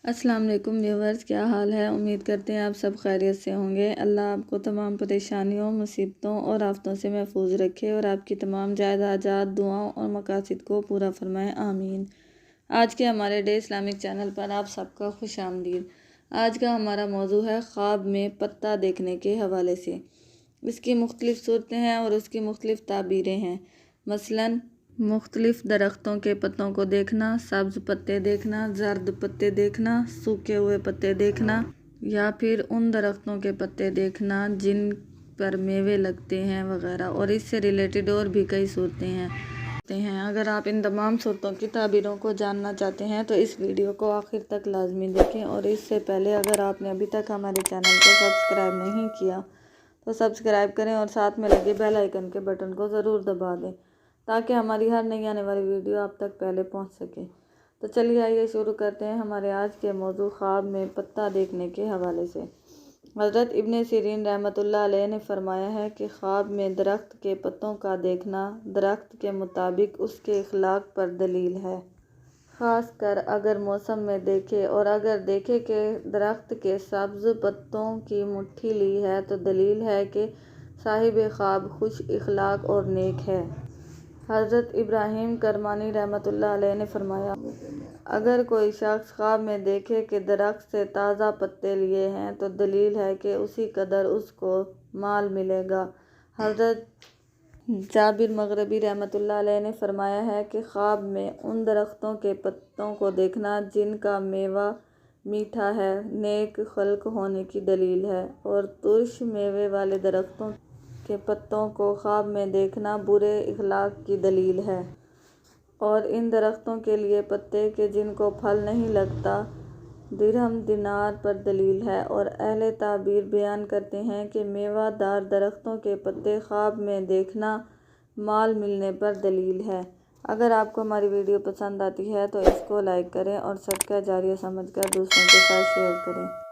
السلام علیکم ویورز، کیا حال ہے؟ امید کرتے ہیں آپ سب خیریت سے ہوں گے۔ اللہ آپ کو تمام پریشانیوں، مصیبتوں اور آفتوں سے محفوظ رکھے اور آپ کی تمام جائز حاجات، دعاؤں اور مقاصد کو پورا فرمائے، آمین۔ آج کے ہمارے ڈے اسلامک چینل پر آپ سب کا خوش آمدید۔ آج کا ہمارا موضوع ہے خواب میں پتا دیکھنے کے حوالے سے۔ اس کی مختلف صورتیں ہیں اور اس کی مختلف تعبیریں ہیں، مثلاً مختلف درختوں کے پتوں کو دیکھنا، سبز پتے دیکھنا، زرد پتے دیکھنا، سوکھے ہوئے پتے دیکھنا، یا پھر ان درختوں کے پتے دیکھنا جن پر میوے لگتے ہیں وغیرہ، اور اس سے ریلیٹڈ اور بھی کئی صورتیں ہیں۔ اگر آپ ان تمام صورتوں کی تعبیروں کو جاننا چاہتے ہیں تو اس ویڈیو کو آخر تک لازمی دیکھیں، اور اس سے پہلے اگر آپ نے ابھی تک ہمارے چینل کو سبسکرائب نہیں کیا تو سبسکرائب کریں اور ساتھ میں لگے بیل آئیکن کے بٹن کو ضرور دبا دیں تاکہ ہماری ہر نئی آنے والی ویڈیو آپ تک پہلے پہنچ سکے۔ تو چلیے آئیے شروع کرتے ہیں ہمارے آج کے موضوع خواب میں پتا دیکھنے کے حوالے سے۔ حضرت ابن سیرین رحمۃ اللہ علیہ نے فرمایا ہے کہ خواب میں درخت کے پتوں کا دیکھنا درخت کے مطابق اس کے اخلاق پر دلیل ہے، خاص کر اگر موسم میں دیکھے، اور اگر دیکھے کہ درخت کے سبز پتوں کی مٹھی لی ہے تو دلیل ہے کہ صاحب خواب خوش اخلاق اور نیک ہے۔ حضرت ابراہیم کرمانی رحمۃ اللہ علیہ نے فرمایا، اگر کوئی شخص خواب میں دیکھے کہ درخت سے تازہ پتے لیے ہیں تو دلیل ہے کہ اسی قدر اس کو مال ملے گا۔ حضرت جابر مغربی رحمۃ اللہ علیہ نے فرمایا ہے کہ خواب میں ان درختوں کے پتوں کو دیکھنا جن کا میوہ میٹھا ہے نیک خلق ہونے کی دلیل ہے، اور ترش میوے والے درختوں کے پتوں کو خواب میں دیکھنا برے اخلاق کی دلیل ہے، اور ان درختوں کے لیے پتے کہ جن کو پھل نہیں لگتا درہم دینار پر دلیل ہے۔ اور اہل تعبیر بیان کرتے ہیں کہ میوہ دار درختوں کے پتے خواب میں دیکھنا مال ملنے پر دلیل ہے۔ اگر آپ کو ہماری ویڈیو پسند آتی ہے تو اس کو لائک کریں اور صدقہ جاریہ سمجھ کر دوسروں کے ساتھ شیئر کریں۔